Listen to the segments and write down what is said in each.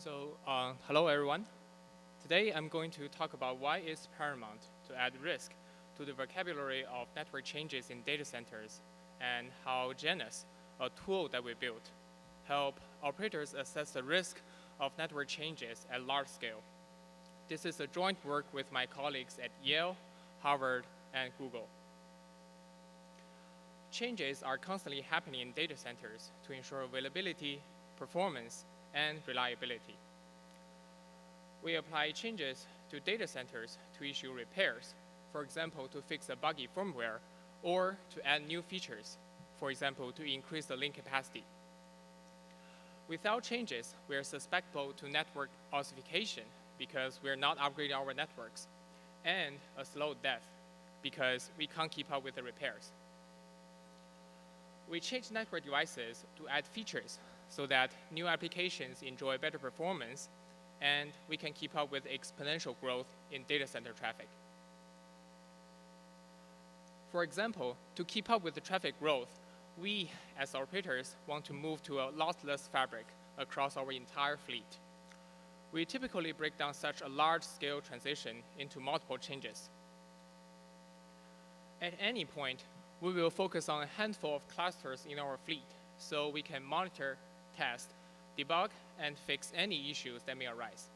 Hello everyone. Today I'm going to talk about why it's paramount to add risk to the vocabulary of network changes in data centers and how Janus, a tool that we built, help operators assess the risk of network changes at large scale. This is a joint work with my colleagues at Yale, Harvard, and Google. Changes are constantly happening in data centers to ensure availability, performance, and reliability. We apply changes to data centers to issue repairs, for example, to fix a buggy firmware, or to add new features, for example, to increase the link capacity. Without changes, we are susceptible to network ossification because we are not upgrading our networks, and a slow death because we can't keep up with the repairs. We change network devices to add features so that new applications enjoy better performance, and we can keep up with exponential growth in data center traffic. For example, to keep up with the traffic growth, we, as operators, want to move to a lossless fabric across our entire fleet. We typically break down such a large-scale transition into multiple changes. At any point, we will focus on a handful of clusters in our fleet so we can monitor, test, debug, and fix any issues that may arise.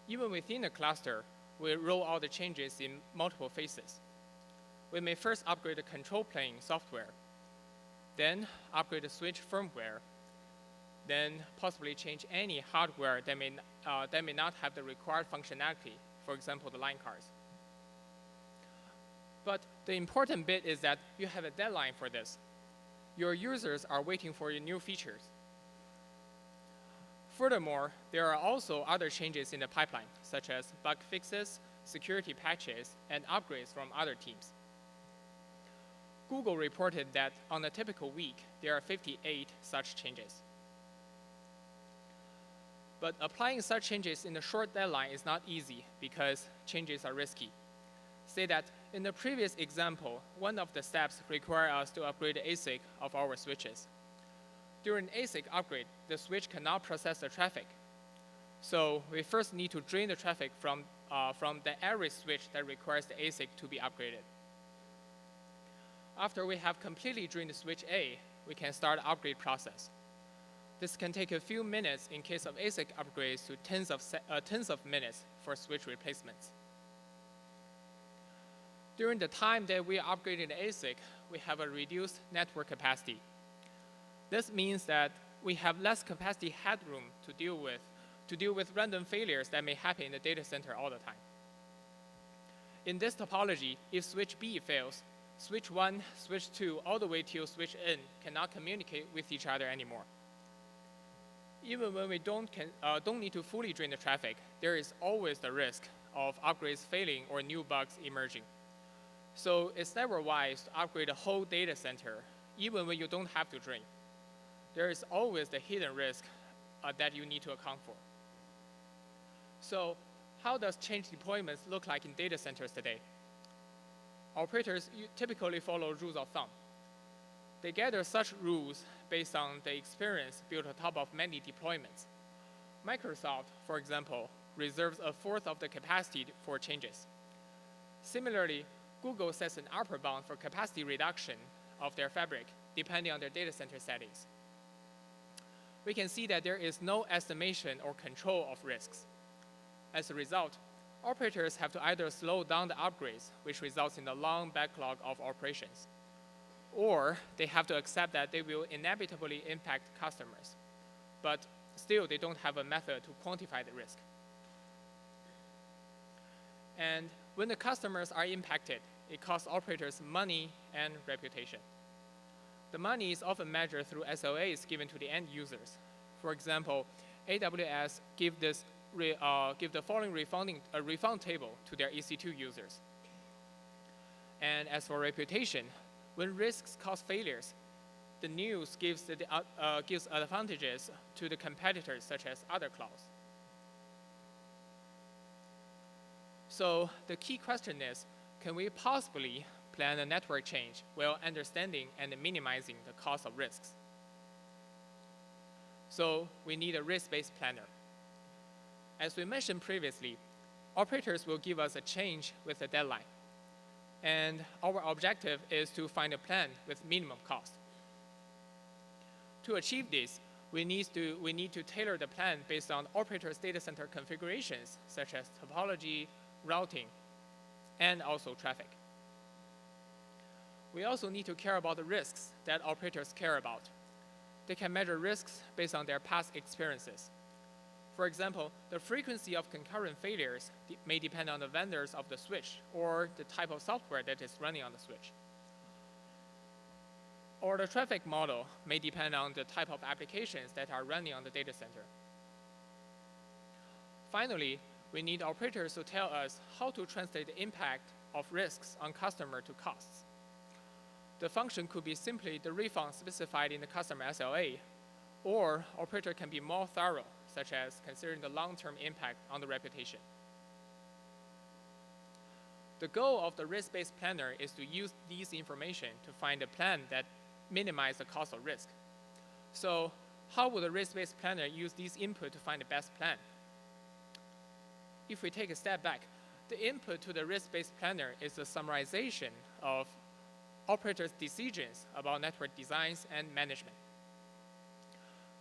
Even within a cluster, we roll out the changes in multiple phases. We may first upgrade the control plane software, then upgrade the switch firmware, then possibly change any hardware that may not have the required functionality, for example, the line cards. But the important bit is that you have a deadline for this. Your users are waiting for your new features. Furthermore, there are also other changes in the pipeline, such as bug fixes, security patches, and upgrades from other teams. Google reported that on a typical week, there are 58 such changes. But applying such changes in a short deadline is not easy because changes are risky. Say that in the previous example, one of the steps requires us to upgrade the ASIC of our switches. During ASIC upgrade, the switch cannot process the traffic. So we first need to drain the traffic from the average switch that requires the ASIC to be upgraded. After we have completely drained the switch A, we can start the upgrade process. This can take a few minutes in case of ASIC upgrades to tens of minutes for switch replacements. During the time that we are upgrading the ASIC, we have a reduced network capacity. This means that we have less capacity headroom to deal with random failures that may happen in the data center all the time. In this topology, if switch B fails, switch 1, switch 2, all the way till switch N cannot communicate with each other anymore. Even when we don't need to fully drain the traffic, there is always the risk of upgrades failing or new bugs emerging. So it's never wise to upgrade the whole data center, even when you don't have to drain. There is always the hidden risk that you need to account for. So how does change deployments look like in data centers today? Operators typically follow rules of thumb. They gather such rules based on the experience built on top of many deployments. Microsoft, for example, reserves a fourth of the capacity for changes. Similarly, Google sets an upper bound for capacity reduction of their fabric, depending on their data center settings. We can see that there is no estimation or control of risks. As a result, operators have to either slow down the upgrades, which results in a long backlog of operations, or they have to accept that they will inevitably impact customers, but still they don't have a method to quantify the risk. And when the customers are impacted, it costs operators money and reputation. The money is often measured through SLAs given to the end users. For example, AWS give the following refund table to their EC2 users. And as for reputation, when risks cause failures, the news gives advantages to the competitors such as other clouds. So the key question is, can we possibly plan a network change while understanding and minimizing the cost of risks? So we need a risk-based planner. As we mentioned previously, operators will give us a change with a deadline. And our objective is to find a plan with minimum cost. To achieve this, we need to tailor the plan based on operators' data center configurations, such as topology, routing, and also traffic. We also need to care about the risks that operators care about. They can measure risks based on their past experiences. For example, the frequency of concurrent failures may depend on the vendors of the switch or the type of software that is running on the switch. Or the traffic model may depend on the type of applications that are running on the data center. Finally, we need operators to tell us how to translate the impact of risks on customer to costs. The function could be simply the refund specified in the customer SLA, or operator can be more thorough, such as considering the long-term impact on the reputation. The goal of the risk-based planner is to use these information to find a plan that minimizes the cost of risk. So how would a risk-based planner use these input to find the best plan? If we take a step back, the input to the risk-based planner is a summarization of operators' decisions about network designs and management.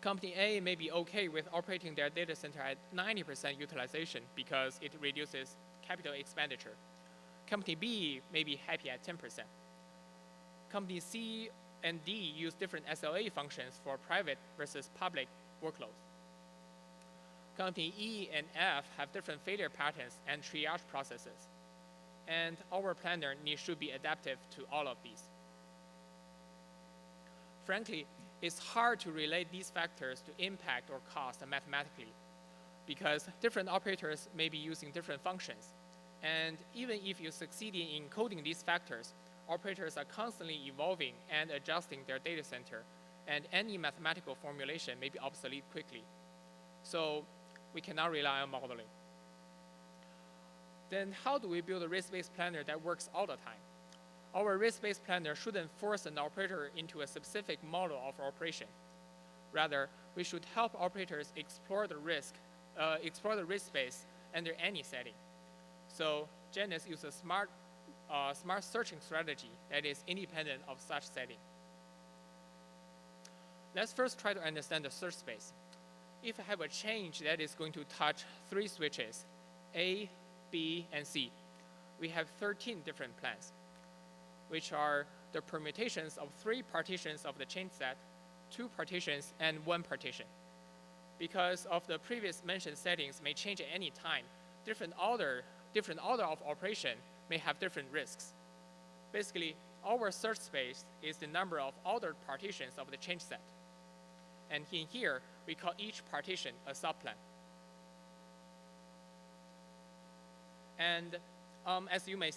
Company A may be okay with operating their data center at 90% utilization because it reduces capital expenditure. Company B may be happy at 10%. Company C and D use different SLA functions for private versus public workloads. Company E and F have different failure patterns and triage processes. And our planner should be adaptive to all of these. Frankly, it's hard to relate these factors to impact or cost mathematically because different operators may be using different functions. And even if you succeed in encoding these factors, operators are constantly evolving and adjusting their data center, and any mathematical formulation may be obsolete quickly. So we cannot rely on modeling. Then how do we build a risk-based planner that works all the time? Our risk-based planner shouldn't force an operator into a specific model of operation. Rather, we should help operators explore the risk space under any setting. So Janus uses a smart searching strategy that is independent of such setting. Let's first try to understand the search space. If I have a change that is going to touch 3 switches, A, B, and C, we have 13 different plans, which are the permutations of 3 partitions of the change set, 2 partitions, and 1 partition. Because of the previous mentioned settings may change at any time, different order of operation may have different risks. Basically, our search space is the number of ordered partitions of the change set. And in here, we call each partition a subplan. And as you may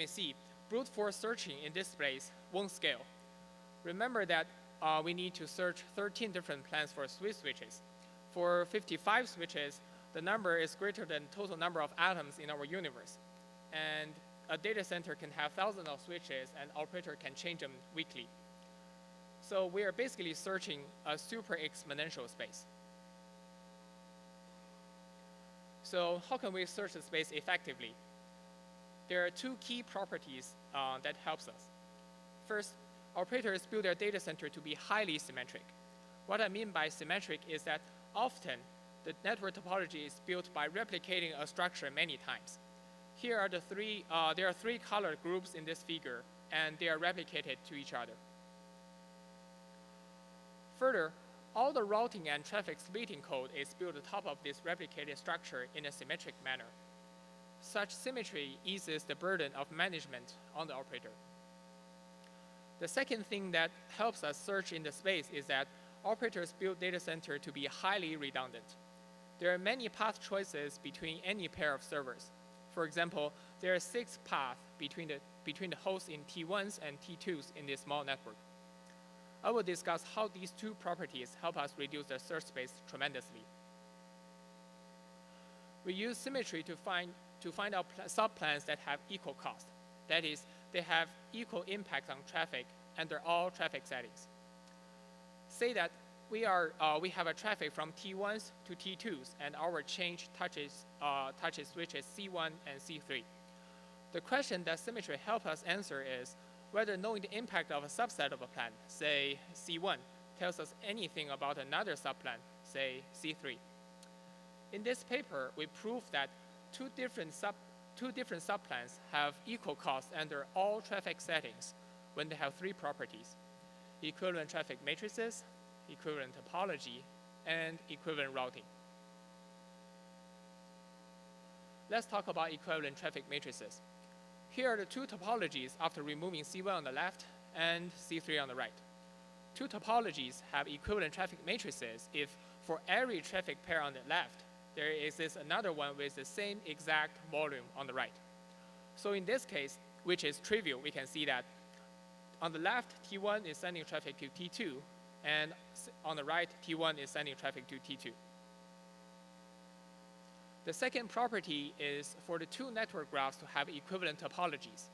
see, brute force searching in this place won't scale. Remember that we need to search 13 different plans for switches. For 55 switches, the number is greater than total number of atoms in our universe. And a data center can have thousands of switches, and operator can change them weekly. So we are basically searching a super exponential space. So how can we search the space effectively? There are 2 key properties that helps us. First, operators build their data center to be highly symmetric. What I mean by symmetric is that often the network topology is built by replicating a structure many times. Here are there are 3 colored groups in this figure, and they are replicated to each other. Further, all the routing and traffic splitting code is built on top of this replicated structure in a symmetric manner. Such symmetry eases the burden of management on the operator. The second thing that helps us search in the space is that operators build data center to be highly redundant. There are many path choices between any pair of servers. For example, there are 6 paths between the hosts in T1s and T2s in this small network. I will discuss how these 2 properties help us reduce the search space tremendously. We use symmetry to find out subplans that have equal cost. That is, they have equal impact on traffic under all traffic settings. Say that we have a traffic from T1s to T2s, and our change touches switches C1 and C3. The question that symmetry helps us answer is whether knowing the impact of a subset of a plan, say C1, tells us anything about another subplan, say C3. In this paper, we prove that two different subplans have equal cost under all traffic settings when they have three properties: equivalent traffic matrices, equivalent topology, and equivalent routing. Let's talk about equivalent traffic matrices. Here are the two topologies after removing C1 on the left and C3 on the right. Two topologies have equivalent traffic matrices if for every traffic pair on the left, there exists another one with the same exact volume on the right. So in this case, which is trivial, we can see that on the left, T1 is sending traffic to T2, and on the right, T1 is sending traffic to T2. The second property is for the two network graphs to have equivalent topologies.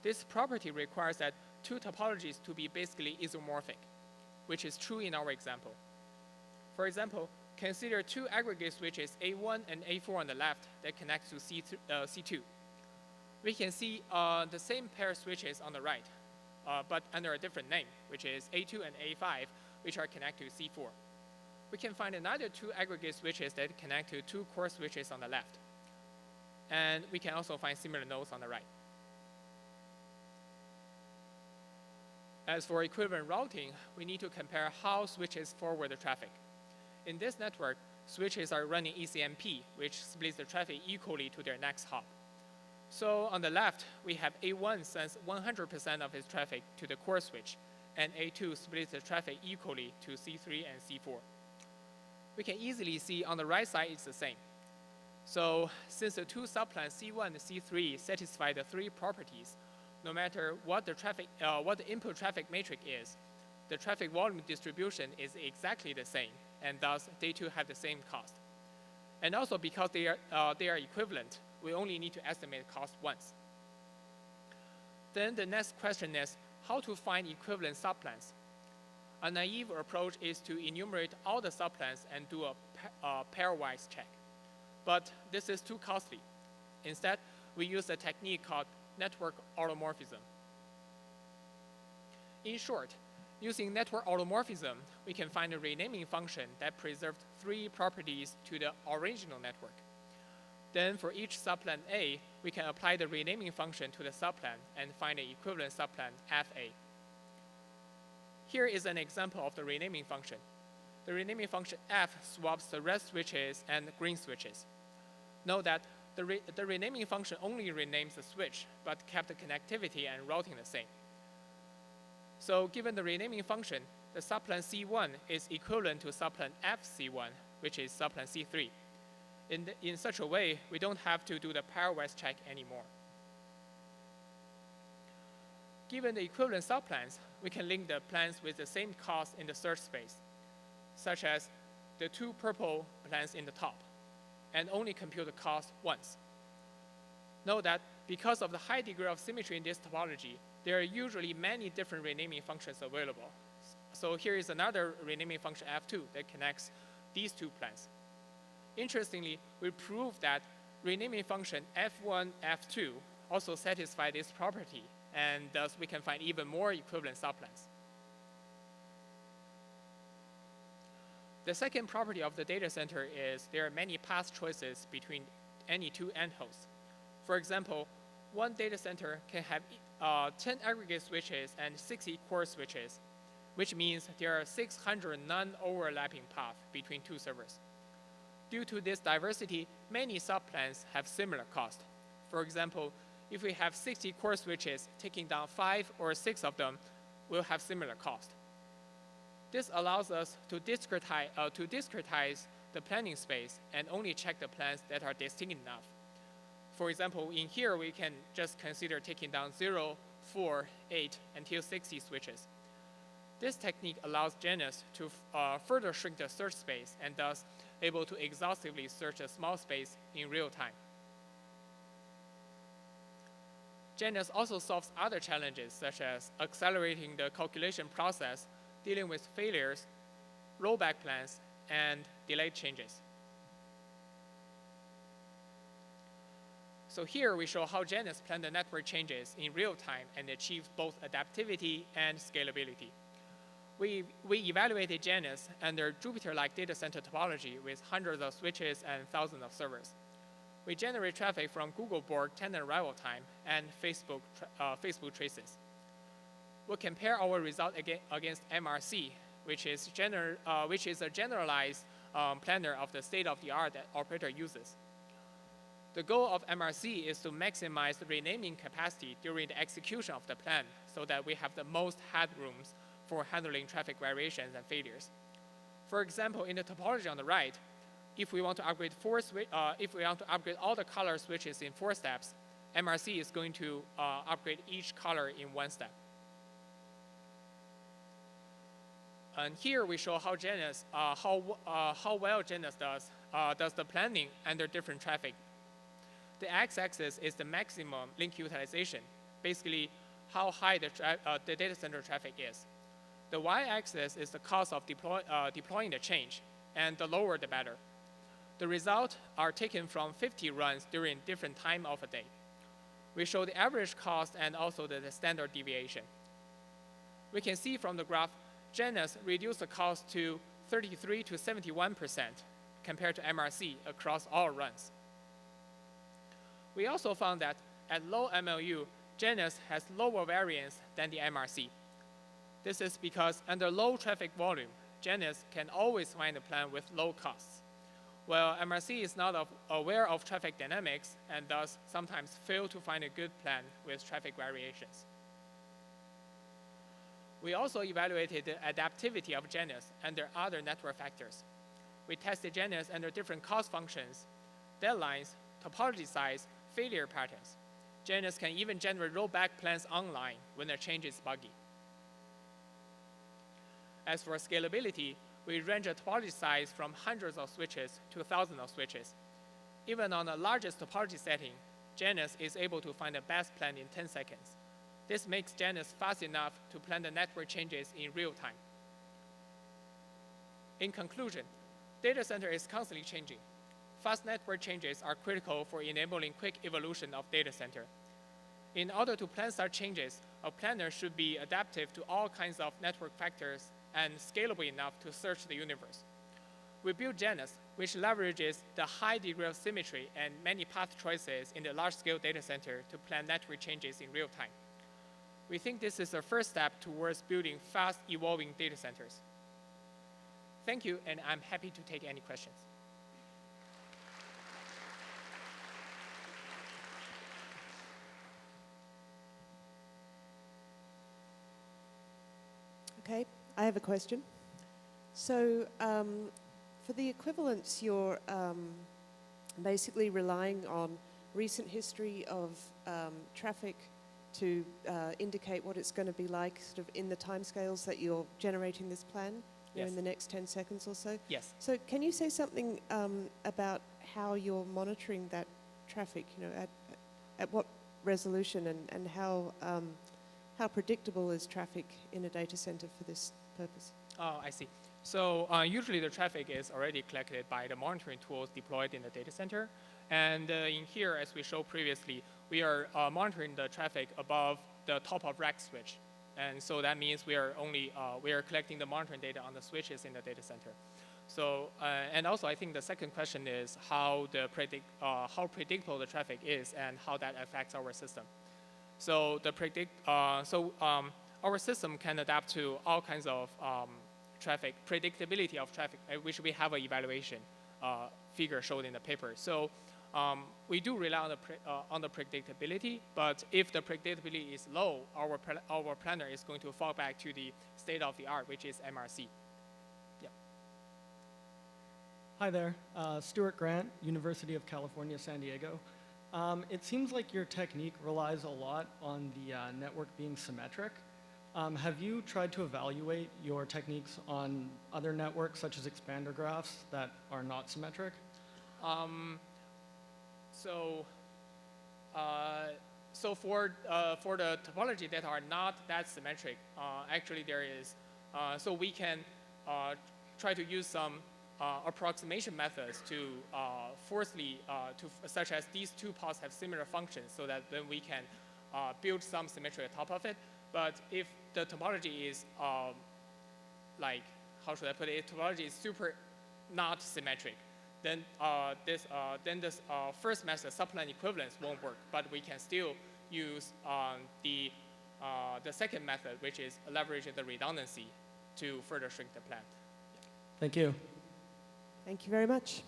This property requires that two topologies to be basically isomorphic, which is true in our example. For example, consider two aggregate switches A1 and A4 on the left that connect to C2. We can see the same pair of switches on the right, but under a different name, which is A2 and A5, which are connected to C4. We can find another two aggregate switches that connect to two core switches on the left. And we can also find similar nodes on the right. As for equivalent routing, we need to compare how switches forward the traffic. In this network, switches are running ECMP, which splits the traffic equally to their next hop. So on the left, we have A1 sends 100% of its traffic to the core switch, and A2 splits the traffic equally to C3 and C4. We can easily see on the right side it's the same. So since the two subplans C1 and C3 satisfy the three properties, no matter what the input traffic matrix is, the traffic volume distribution is exactly the same, and thus they too have the same cost. And also because they are equivalent, we only need to estimate cost once. Then the next question is how to find equivalent subplans. A naive approach is to enumerate all the subplans and do a pairwise check. But this is too costly. Instead, we use a technique called network automorphism. In short, using network automorphism, we can find a renaming function that preserved three properties to the original network. Then for each subplan A, we can apply the renaming function to the subplan and find an equivalent subplan FA. Here is an example of the renaming function. The renaming function F swaps the red switches and green switches. Note that the renaming function only renames the switch, but kept the connectivity and routing the same. So given the renaming function, the subplan C1 is equivalent to subplan FC1, which is subplan C3. In such a way, we don't have to do the pairwise check anymore. Given the equivalent subplans, we can link the plans with the same cost in the search space, such as the two purple plans in the top, and only compute the cost once. Note that because of the high degree of symmetry in this topology, there are usually many different renaming functions available. So here is another renaming function F2 that connects these two plans. Interestingly, we proved that renaming function F1, F2 also satisfy this property, and thus we can find even more equivalent subplans. The second property of the data center is there are many path choices between any two endhosts. For example, one data center can have 10 aggregate switches and 60 core switches, which means there are 600 non-overlapping paths between two servers. Due to this diversity, many subplans have similar cost. For example, if we have 60 core switches, taking down 5 or 6 of them will have similar cost. This allows us to discretize the planning space and only check the plans that are distinct enough. For example, in here, we can just consider taking down 0, 4, 8, until 60 switches. This technique allows Janus to further shrink the search space and thus able to exhaustively search a small space in real time. Janus also solves other challenges, such as accelerating the calculation process, dealing with failures, rollback plans, and delayed changes. So here we show how Janus planned the network changes in real time and achieved both adaptivity and scalability. We evaluated Janus under Jupyter-like data center topology with hundreds of switches and thousands of servers. We generate traffic from Google Borg tenant arrival time and Facebook traces. We'll compare our result against MRC, which is a generalized planner of the state-of-the-art that operator uses. The goal of MRC is to maximize the renaming capacity during the execution of the plan so that we have the most headrooms for handling traffic variations and failures. For example, in the topology on the right, if we want to upgrade all the color switches in 4 steps, MRC is going to upgrade each color in 1 step. And here we show how Janus, how well Janus does the planning under different traffic. The x-axis is the maximum link utilization, basically how high the data center traffic is. The y-axis is the cost of deploying the change, and the lower the better. The results are taken from 50 runs during different time of a day. We show the average cost and also the standard deviation. We can see from the graph, Janus reduced the cost to 33 to 71% compared to MRC across all runs. We also found that at low MLU, Janus has lower variance than the MRC. This is because under low traffic volume, Janus can always find a plan with low costs, while MRC is not aware of traffic dynamics and thus sometimes fail to find a good plan with traffic variations. We also evaluated the adaptivity of Janus under other network factors. We tested Janus under different cost functions, deadlines, topology size, failure patterns. Janus can even generate rollback plans online when a change is buggy. As for scalability, we range a topology size from hundreds of switches to thousands of switches. Even on the largest topology setting, Janus is able to find the best plan in 10 seconds. This makes Janus fast enough to plan the network changes in real time. In conclusion, data center is constantly changing. Fast network changes are critical for enabling quick evolution of data center. In order to plan such changes, a planner should be adaptive to all kinds of network factors and scalable enough to search the universe. We built Janus, which leverages the high degree of symmetry and many path choices in the large-scale data center to plan network changes in real time. We think this is the first step towards building fast evolving data centers. Thank you, and I'm happy to take any questions. Okay, I have a question. So for the equivalence, you're basically relying on recent history of traffic to indicate what it's going to be like sort of in the timescales that you're generating this plan, Yes. in the next 10 seconds or so? Yes. So can you say something about how you're monitoring that traffic, at what resolution and how predictable is traffic in a data center for this purpose? Oh, I see. So usually the traffic is already collected by the monitoring tools deployed in the data center. And in here, as we showed previously, we are monitoring the traffic above the top of rack switch. And so that means we are collecting the monitoring data on the switches in the data center. So, and also I think the second question is how predictable the traffic is and how that affects our system. So our system can adapt to all kinds of traffic, predictability of traffic, which we have an evaluation figure showed in the paper. So we do rely on the predictability, but if the predictability is low, our planner is going to fall back to the state of the art, which is MRC. Yeah. Hi there, Stuart Grant, University of California, San Diego. It seems like your technique relies a lot on the network being symmetric. Have you tried to evaluate your techniques on other networks, such as expander graphs, that are not symmetric? So for the topology that are not that symmetric, actually there is, so we can try to use some approximation methods to such as these two pods have similar functions, so that then we can build some symmetry on top of it. But if the topology is like, how should I put it? If topology is super not symmetric, then this first method, subplane equivalence, won't work. But we can still use the second method, which is leveraging the redundancy to further shrink the plane. Thank you. Thank you very much.